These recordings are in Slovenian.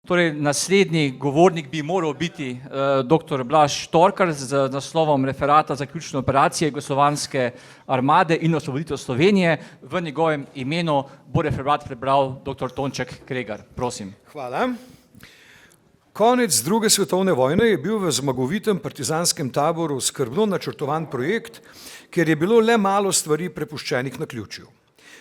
Torej, naslednji govornik bi moral biti dr. Blaž Torkar z naslovom referata za ključne operacije Jugoslovanske armade in osvoboditev Slovenije. V njegovem imenu bo referat prebral dr. Tonček Kregar. Prosim. Hvala. Konec druge svetovne vojne je bil v zmagovitem partizanskem taboru skrbno načrtovan projekt, kjer je bilo le malo stvari prepuščenih naključju.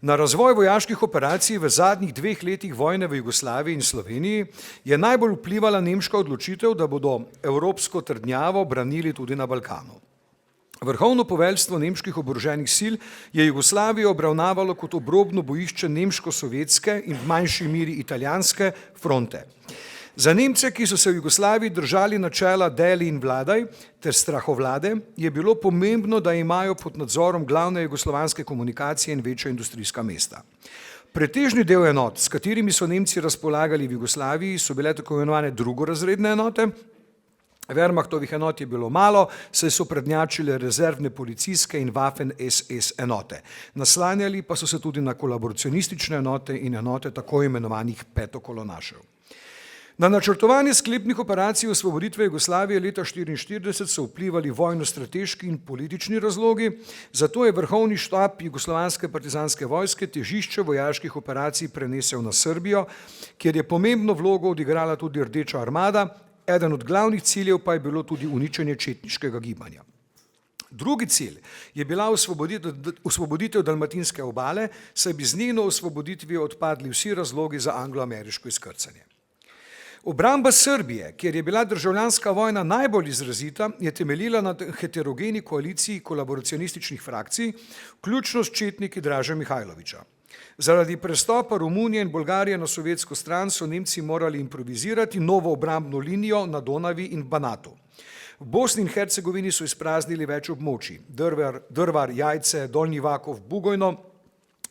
Na razvoj vojaških operacij v zadnjih 2 letih vojne v Jugoslaviji in Sloveniji je najbolj vplivala nemška odločitev, da bodo evropsko trdnjavo branili tudi na Balkanu. Vrhovno poveljstvo nemških oboroženih sil je Jugoslavijo obravnavalo kot obrobno bojišče nemško-sovjetske in v manjši meri italijanske fronte. Za Nemce, ki so se v Jugoslaviji držali načela deli in vladaj ter strahovlade, je bilo pomembno, da imajo pod nadzorom glavne jugoslovanske komunikacije in večja industrijska mesta. Pretežni del enot, s katerimi so Nemci razpolagali v Jugoslaviji, so bile tako imenovane drugorazredne enote. Wehrmachtovih enot je bilo malo, saj so prednjačile rezervne policijske in Waffen-SS enote. Naslanjali pa so se tudi na kolaboracionistične enote in enote tako imenovanih petokolonašev. Na načrtovanje sklepnih operacij osvoboditve Jugoslavije leta 1944 so vplivali vojno-strateški in politični razlogi, zato je vrhovni štab Jugoslovanske partizanske vojske težišče vojaških operacij prenesel na Srbijo, kjer je pomembno vlogo odigrala tudi Rdeča armada, eden od glavnih ciljev pa je bilo tudi uničenje četniškega gibanja. Drugi cilj je bila osvoboditev Dalmatinske obale, saj bi z njeno osvoboditvijo odpadli vsi razlogi za anglo-ameriško izkrcanje. Obramba Srbije, kjer je bila državljanska vojna najbolj izrazita, je temeljila na heterogeni koaliciji kolaboracionističnih frakcij, vključno s četniki Draže Mihajlovića. Zaradi prestopa Romunije in Bolgarije na sovjetsko stran so Nemci morali improvizirati novo obrambno linijo na Donavi in Banatu. V Bosni in Hercegovini so izpraznili več območij, Drvar, Jajce, Donji Vakov, Bugojno,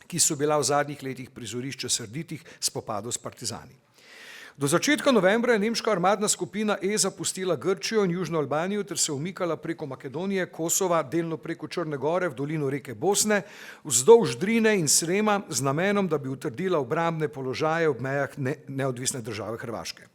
ki so bila v zadnjih letih prizorišče srditih spopadov s partizani. Do začetka novembra je nemška armadna skupina E zapustila Grčijo in Južno Albanijo ter se umikala preko Makedonije, Kosova, delno preko Črne gore v dolino reke Bosne, vzdolž Drine in Srema z namenom, da bi utrdila obrambne položaje ob mejah neodvisne države Hrvaške.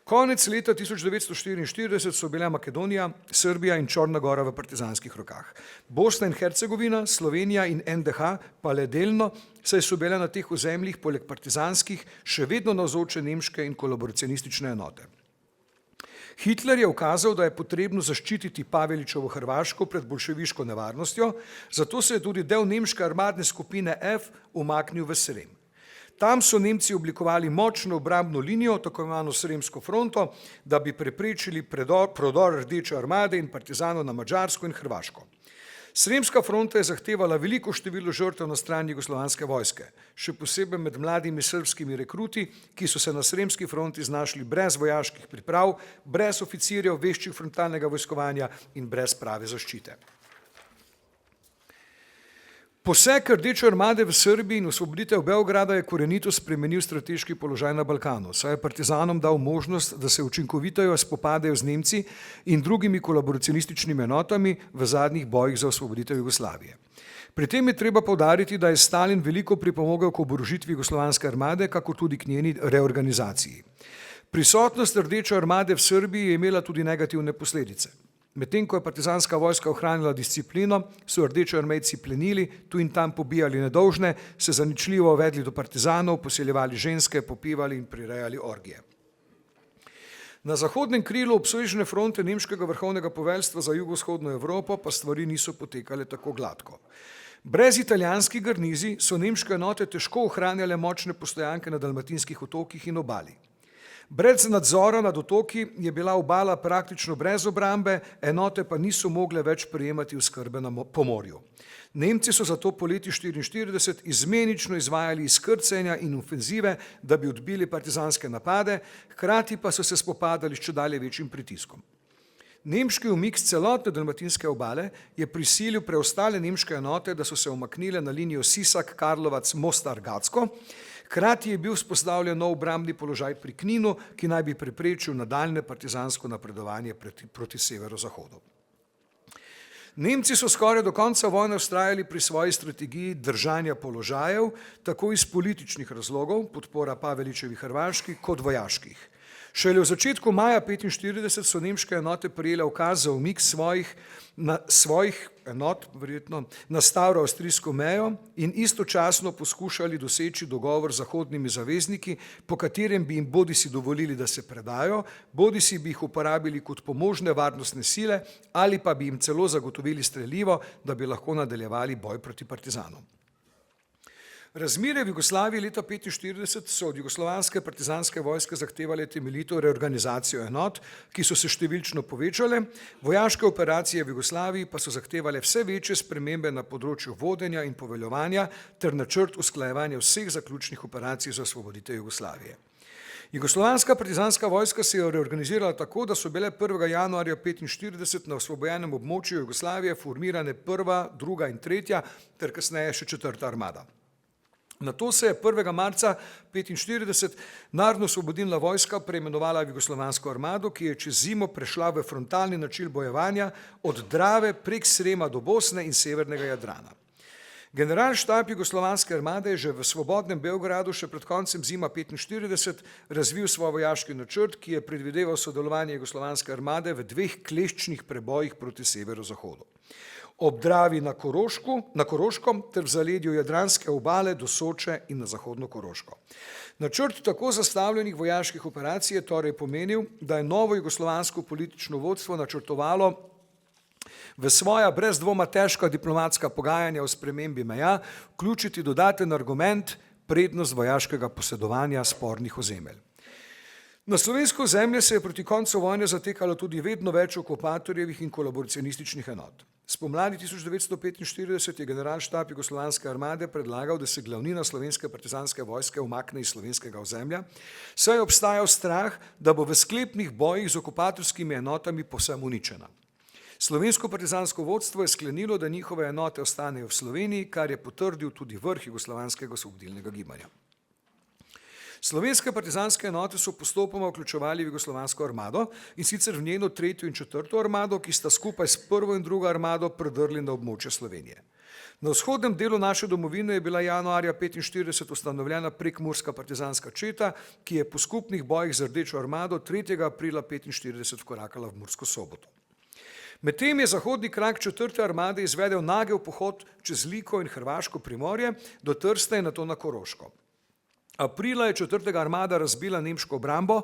Konec leta 1944 so bile Makedonija, Srbija in Črna gora v partizanskih rokah. Bosna in Hercegovina, Slovenija in NDH pa le delno, saj so bile na teh ozemljih poleg partizanskih še vedno navzoče nemške in kolaboracionistične enote. Hitler je ukazal, da je potrebno zaščititi Pavelićevo Hrvaško pred boljševiško nevarnostjo, zato se je tudi del nemške armadne skupine F umaknil v Srem. Tam so Nemci oblikovali močno obrambno linijo, tako imenovano Sremsko fronto, da bi preprečili prodor Rdeče armade in partizanov na Madžarsko in Hrvaško. Sremska fronta je zahtevala veliko število žrtev na strani jugoslovanske vojske, še posebej med mladimi srbskimi rekruti, ki so se na Sremski fronti znašli brez vojaških priprav, brez oficirjev veščih frontalnega vojskovanja in brez prave zaščite. Poseg Rdeče armade v Srbiji in osvoboditev Beograda je korenito spremenil strateški položaj na Balkanu, saj je partizanom dal možnost, da se učinkoviteje spopadajo z Nemci in drugimi kolaboracionističnimi enotami v zadnjih bojih za osvoboditev Jugoslavije. Pri tem je treba poudariti, da je Stalin veliko pripomogel k oborožitvi Jugoslovanske armade, kakor tudi k njeni reorganizaciji. Prisotnost Rdeče armade v Srbiji je imela tudi negativne posledice. Medtem ko je partizanska vojska ohranila disciplino, so rdeči armejci plenili, tu in tam pobijali nedolžne, se zaničljivo vedli do partizanov, posiljevali ženske, popivali in prirejali orgije. Na zahodnem krilu obsežne fronte nemškega vrhovnega poveljstva za jugovzhodno Evropo pa stvari niso potekale tako gladko. Brez italijanskih garnizij so nemške enote težko ohranjale močne postojanke na dalmatinskih otokih in obali. Brez nadzora nad otoki je bila obala praktično brez obrambe, enote pa niso mogle več prejemati oskrbe po morju. Nemci so zato poleti 1944 izmenično izvajali izkrcanja in ofenzive, da bi odbili partizanske napade, hkrati pa so se spopadali s čedalje večjim pritiskom. Nemški umik z celotne dalmatinske obale je prisilil preostale nemške enote, da so se umaknile na linijo Sisak, Karlovac, Mostar, Gacko. Hkrati je bil vzpostavljen nov obrambni položaj pri Kninu, ki naj bi preprečil nadaljnje partizansko napredovanje proti severozahodu. Nemci so skoraj do konca vojne vztrajali pri svoji strategiji držanja položajev, tako iz političnih razlogov, podpora Pavelićevi Hrvaški, kot vojaških. Šele v začetku maja 1945 so nemške enote prejele ukaz za umik svojih enot, verjetno, na staro avstrijsko mejo in istočasno poskušali doseči dogovor z zahodnimi zavezniki, po katerem bi jim bodisi dovolili, da se predajo, bodisi bi jih uporabili kot pomožne varnostne sile ali pa bi jim celo zagotovili strelivo, da bi lahko nadaljevali boj proti partizanom. Razmere v Jugoslaviji leta 1945 so od jugoslovanske partizanske vojske zahtevale temeljito reorganizacijo enot, ki so se številčno povečale, vojaške operacije v Jugoslaviji pa so zahtevale vse večje spremembe na področju vodenja in poveljevanja ter načrt usklajevanja vseh zaključnih operacij za osvoboditev Jugoslavije. Jugoslovanska partizanska vojska se je reorganizirala tako, da so bile 1. januarja 1945 na osvobojenem območju Jugoslavije formirane 1., 2. in 3. ter kasneje še 4. armada. Nato se je 1. marca 1945 Narodno-osvobodilna vojska preimenovala v Jugoslovansko armado, ki je čez zimo prešla v frontalni način bojevanja od Drave prek Srema do Bosne in severnega Jadrana. Generalštab Jugoslovanske armade je že v svobodnem Beogradu še pred koncem zima 1945 razvil svoj vojaški načrt, ki je predvideval sodelovanje Jugoslovanske armade v 2 kleščnih prebojih proti severozahodu. Ob Dravi na Koroškem ter v zaledju Jadranske obale do Soče in na zahodno Koroško. Načrt tako zastavljenih vojaških operacij je torej pomenil, da je novo jugoslovansko politično vodstvo načrtovalo v svoja brez dvoma težka diplomatska pogajanja o spremembi meja vključiti dodaten argument prednost vojaškega posedovanja spornih ozemelj. Na slovensko ozemlje se je proti koncu vojne zatekalo tudi vedno več okupatorjevih in kolaboracionističnih enot. Spomladi 1945 je generalštab Jugoslovanske armade predlagal, da se glavnina slovenske partizanske vojske umakne iz slovenskega ozemlja, saj je obstajal strah, da bo v sklepnih bojih z okupatorskimi enotami povsem uničena. Slovensko partizansko vodstvo je sklenilo, da njihove enote ostanejo v Sloveniji, kar je potrdil tudi vrh jugoslovanskega osvobodilnega gibanja. Slovenske partizanske enote so postopoma vključevali v Jugoslovansko armado in sicer v njeno 3. in 4. armado, ki sta skupaj s 1. in 2. armado predrli na območje Slovenije. Na vzhodnem delu naše domovine je bila januarja 1945 ustanovljena prekmurska partizanska četa, ki je po skupnih bojih z Rdečo armado 3. aprila 1945 vkorakala v Mursko Soboto. Medtem je zahodni krak 4. armade izvedel nagel pohod čez Liko in Hrvaško primorje do Trsta in nato na Koroško. Aprila je 4. armada razbila nemško obrambo,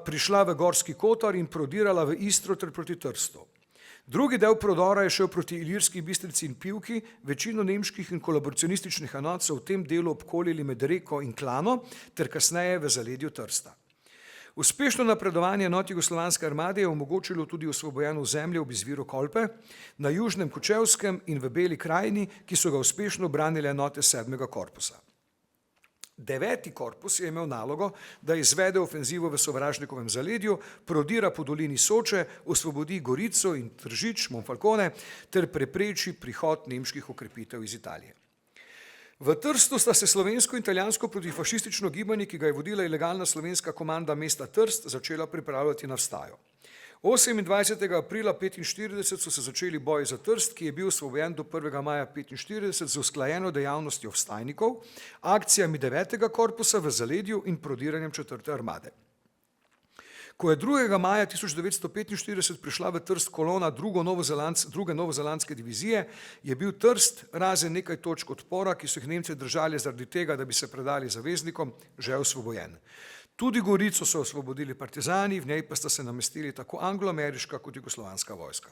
prišla v Gorski Kotar in prodirala v Istro ter proti Trstu. Drugi del prodora je šel proti Ilirski Bistrici in Pivki, večino nemških in kolaboracionističnih enot so v tem delu obkolili med Reko in Klano ter kasneje v zaledju Trsta. Uspešno napredovanje enot Jugoslovanske armade je omogočilo tudi osvobojeno ozemlje ob izviru Kolpe, na južnem Kočevskem in v Beli krajini, ki so ga uspešno branile enote 7. korpusa. 9. korpus je imel nalogo, da izvede ofenzivo v sovražnikovem zaledju, prodira po dolini Soče, osvobodi Gorico in Tržič, Monfalcone ter prepreči prihod nemških okrepitev iz Italije. V Trstu sta se slovensko in italijansko protifašistično gibanje, ki ga je vodila ilegalna slovenska komanda mesta Trst, začela pripravljati na vstajo. 28. aprila 1945 so se začeli boji za Trst, ki je bil osvobojen do 1. maja 1945 z usklajeno dejavnostjo vstajnikov, akcijami 9. korpusa v zaledju in prodiranjem 4. armade. Ko je 2. maja 1945 prišla v Trst kolona druge novozelandske divizije, je bil Trst razen nekaj točk odpora, ki so jih Nemci držali zaradi tega, da bi se predali zaveznikom, že osvobojen. Tudi Gorico so osvobodili partizani, v njej pa sta se namestili tako anglo-ameriška kot jugoslovanska vojska.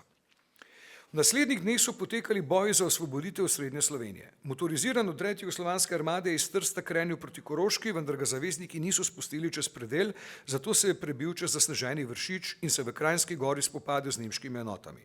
V naslednjih dneh so potekali boji za osvoboditev Srednje Slovenije. Motoriziran odred Jugoslovanske armade je iz Trsta krenil proti Koroški, vendar ga zavezniki niso spustili čez predel, zato se je prebil čez zasneženi Vršič in se v Kranjski Gori spopadel z nemškimi enotami.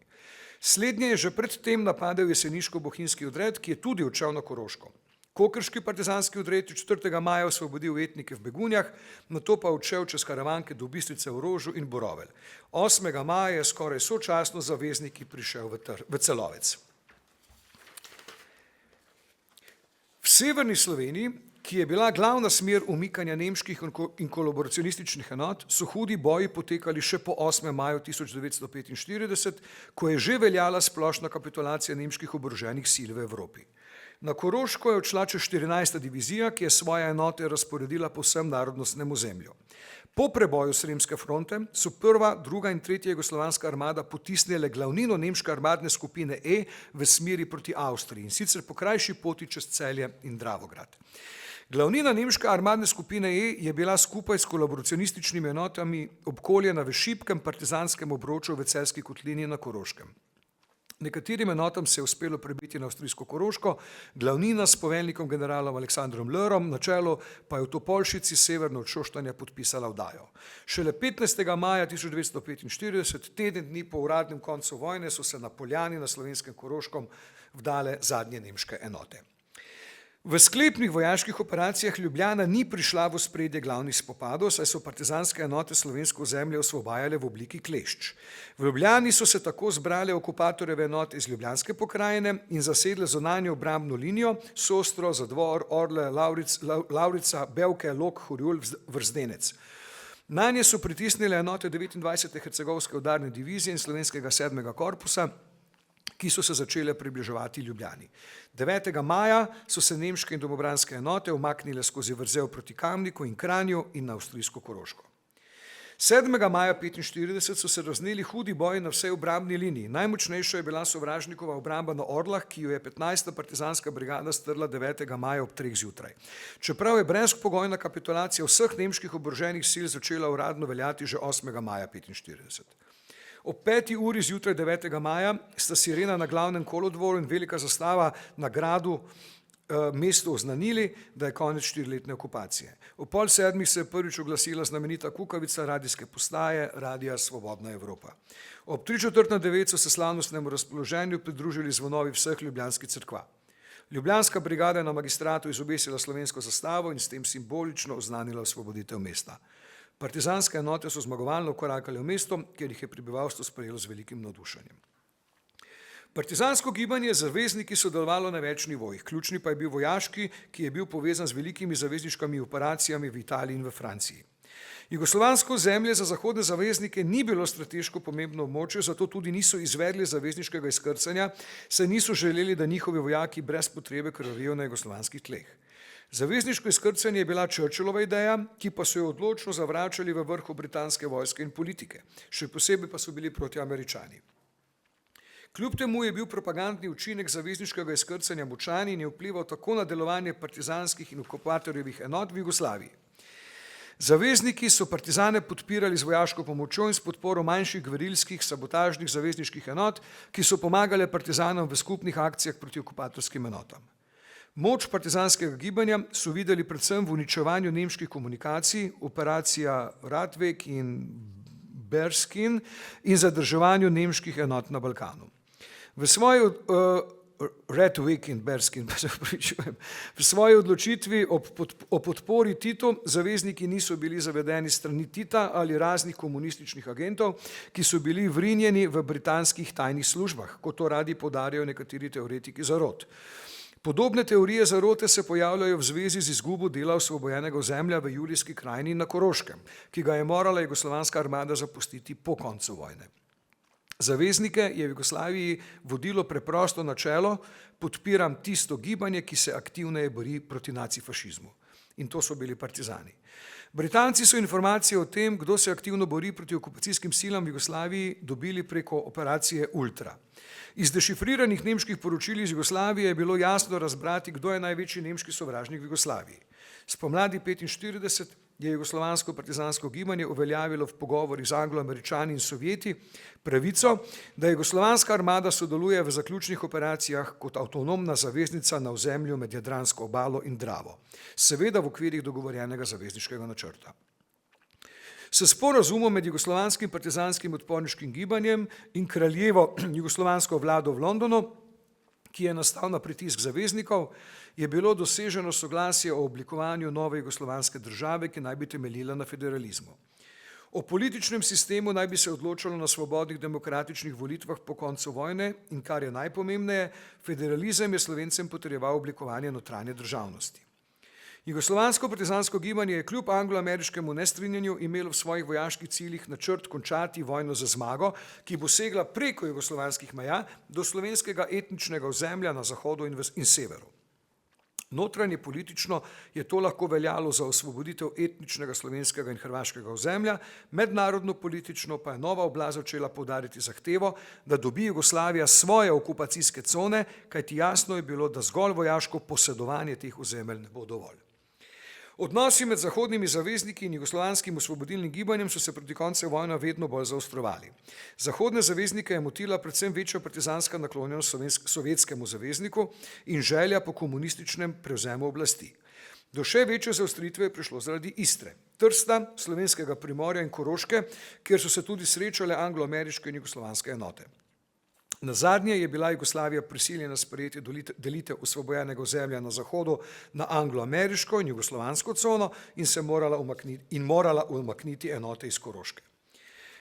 Slednje je že predtem napadel jeseniško-bohinjski odred, ki je tudi odšel na Koroško. Kokrški partizanski odred je 4. maja osvobodil ujetnike v Begunjah, nato pa odšel čez Karavanke do Bistrice v Rožu in Borovelj. 8. maja je skoraj sočasno z zavezniki prišel v Celovec. V severni Sloveniji, ki je bila glavna smer umikanja nemških in kolaboracionističnih enot, so hudi boji potekali še po 8. maju 1945, ko je že veljala splošna kapitulacija nemških oboroženih sil v Evropi. Na Koroško je odšla čez 14. divizija, ki je svoje enote razporedila po vsem narodnostnem ozemlju. Po preboju Sremske fronte so prva, druga in tretja jugoslovanska armada potisnile glavnino nemške armadne skupine E v smeri proti Avstriji, in sicer po krajši poti čez Celje in Dravograd. Glavnina nemške armadne skupine E je bila skupaj s kolaboracionističnimi enotami obkoljena v šibkem partizanskem obroču v Celjski kotlini na Koroškem. Nekaterim enotam se je uspelo prebiti na avstrijsko Koroško, glavnina s poveljnikom generalom Aleksandrom Lörom na čelu pa je v Topolšici severno od Šoštanja podpisala vdajo. Šele 15. maja 1945, teden dni po uradnem koncu vojne, so se na Poljani na slovenskem Koroškem vdale zadnje nemške enote. V sklepnih vojaških operacijah Ljubljana ni prišla v ospredje glavnih spopadov, saj so partizanske enote slovensko ozemlje osvobajale v obliki klešč. V Ljubljani so se tako zbrale okupatorjeve enote iz Ljubljanske pokrajine in zasedle zunanjo obrambno linijo Sostro, Zadvor, Orle, Lavrica, Bevke, Lok, Horjul, Vrznenec. Nanje so pritisnile enote 29. hercegovske udarne divizije in slovenskega 7. korpusa, ki so se začele približevati Ljubljani. 9. maja so se nemške in domobranske enote umaknile skozi vrzel proti Kamniku in Kranju in na avstrijsko Koroško. 7. maja 1945 so se razneli hudi boji na vsej obrambni liniji. Najmočnejša je bila sovražnikova obramba na Orlah, ki jo je 15. partizanska brigada strla 9. maja ob 3. zjutraj. Čeprav je brezpogojna kapitulacija vseh nemških oboroženih sil začela uradno veljati že 8. maja 1945. Ob 5. uri zjutraj 9. maja sta sirena na glavnem kolodvoru in velika zastava na gradu mestu oznanili, da je konec 4-letne okupacije. Ob 6:30 se je prvič oglasila znamenita kukavica radijske postaje Radija Svobodna Evropa. Ob 8:45 so se slavnostnemu razpoloženju pridružili zvonovi vseh ljubljanskih cerkva. Ljubljanska brigada je na magistratu izobesila slovensko zastavo in s tem simbolično oznanila osvoboditev mesta. Partizanske enote so zmagovalno korakale v mesto, kjer jih je prebivalstvo sprejelo z velikim navdušenjem. Partizansko gibanje je z zavezniki sodelovalo na več nivojih. Ključni pa je bil vojaški, ki je bil povezan z velikimi zavezniškimi operacijami v Italiji in v Franciji. Jugoslovansko ozemlje za zahodne zaveznike ni bilo strateško pomembno območje, zato tudi niso izvedli zavezniškega izkrcanja, saj niso želeli, da njihovi vojaki brez potrebe krvavijo na jugoslovanskih tleh. Zavezniško izkrcanje je bila Churchillova ideja, ki pa so jo odločno zavračali v vrhu britanske vojske in politike. Še posebej pa so bili proti Američani. Kljub temu je bil propagandni učinek zavezniškega izkrcanja močan in je vplival tako na delovanje partizanskih in okupatorjevih enot v Jugoslaviji. Zavezniki so partizane podpirali z vojaško pomočjo in s podporo manjših gverilskih sabotažnih zavezniških enot, ki so pomagale partizanom v skupnih akcijah proti okupatorskim enotam. Moč partizanskega gibanja so videli predvsem v uničevanju nemških komunikacij, operacija Radweg in Berskin in zadrževanju nemških enot na Balkanu. V svoji odločitvi o podpori Titu zavezniki niso bili zavedeni strani Tita ali raznih komunističnih agentov, ki so bili vrinjeni v britanskih tajnih službah, kot to radi poudarjajo nekateri teoretiki zarot. Podobne teorije zarote se pojavljajo v zvezi z izgubo dela osvobojenega ozemlja v Julijski krajini na Koroškem, ki ga je morala jugoslovanska armada zapustiti po koncu vojne. Zaveznike je v Jugoslaviji vodilo preprosto načelo: podpiram tisto gibanje, ki se aktivneje bori proti nacifašizmu. In to so bili partizani. Britanci so informacije o tem, kdo se aktivno bori proti okupacijskim silam v Jugoslaviji, dobili preko operacije Ultra. Iz dešifriranih nemških poročil iz Jugoslavije je bilo jasno razbrati, kdo je največji nemški sovražnik v Jugoslaviji. Spomladi 1945 je jugoslovansko partizansko gibanje uveljavilo v pogovorih z Anglo-Američani in Sovjeti pravico, da jugoslovanska armada sodeluje v zaključnih operacijah kot avtonomna zaveznica na ozemlju med Jadransko obalo in Dravo, seveda v okvirih dogovorjenega zavezniškega načrta. S sporazumom med jugoslovanskim partizanskim odporniškim gibanjem in kraljevo jugoslovansko vlado v Londonu, ki je nastal na pritisk zaveznikov, je bilo doseženo soglasje o oblikovanju nove jugoslovanske države, ki naj bi temeljila na federalizmu. O političnem sistemu naj bi se odločalo na svobodnih demokratičnih volitvah po koncu vojne in, kar je najpomembneje, federalizem je Slovencem potrjeval oblikovanje notranje državnosti. Jugoslovansko partizansko gibanje je kljub anglo-ameriškemu nestrinjanju imelo v svojih vojaških ciljih načrt končati vojno za zmago, ki bo segla preko jugoslovanskih meja do slovenskega etničnega ozemlja na zahodu in severu. Notranje politično je to lahko veljalo za osvoboditev etničnega slovenskega in hrvaškega ozemlja, mednarodno politično pa je nova oblast začela poudariti zahtevo, da dobi Jugoslavija svoje okupacijske cone, kajti jasno je bilo, da zgolj vojaško posedovanje teh ozemelj ne bo dovolj. Odnosi med zahodnimi zavezniki in jugoslovanskim osvobodilnim gibanjem so se proti koncu vojne vedno bolj zaostrovali. Zahodne zaveznike je motila predvsem večja partizanska naklonjenost sovjetskemu zavezniku in želja po komunističnem prevzemu oblasti. Do še večje zaostritve je prišlo zaradi Istre, Trsta, slovenskega Primorja in Koroške, kjer so se tudi srečale anglo-ameriške in jugoslovanske enote. Nazadnje je bila Jugoslavija prisiljena sprejeti delitev osvobojenega ozemlja na zahodu na anglo-ameriško in jugoslovansko cono in se morala umakniti enote iz Koroške.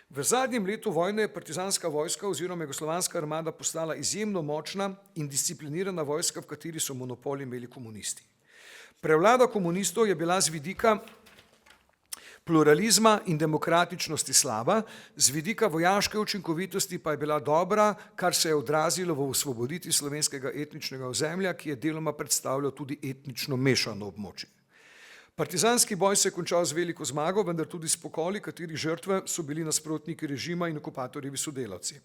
V zadnjem letu vojne je partizanska vojska oziroma jugoslovanska armada postala izjemno močna in disciplinirana vojska, v kateri so monopol imeli komunisti. Prevlada komunistov je bila z vidika pluralizma in demokratičnosti slaba, z vidika vojaške učinkovitosti pa je bila dobra, kar se je odrazilo v osvoboditvi slovenskega etničnega ozemlja, ki je deloma predstavljal tudi etnično mešano območje. Partizanski boj se je končal z veliko zmago, vendar tudi s pokoli, katerih žrtve so bili nasprotniki režima in okupatorjevi sodelavci.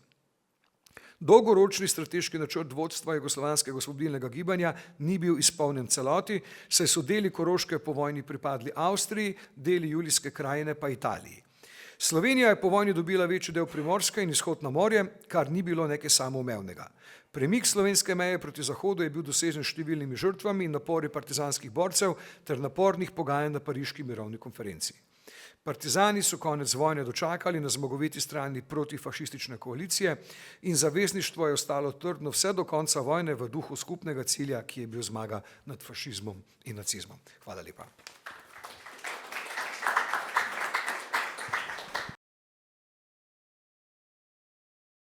Dolgoročni strateški načrt vodstva jugoslovanskega osvobodilnega gibanja ni bil izpolnjen celoti, saj so deli Koroške po vojni pripadli Avstriji, deli Julijske krajine pa Italiji. Slovenija je po vojni dobila večji del Primorske in izhod na morje, kar ni bilo nekaj samoumevnega. Premik slovenske meje proti zahodu je bil dosežen s številnimi žrtvami in napori partizanskih borcev ter napornih pogajanj na pariški mirovni konferenci. Partizani so konec vojne dočakali na zmagoviti strani protifašistične koalicije in zavezništvo je ostalo trdno vse do konca vojne v duhu skupnega cilja, ki je bil zmaga nad fašizmom in nacizmom. Hvala lepa.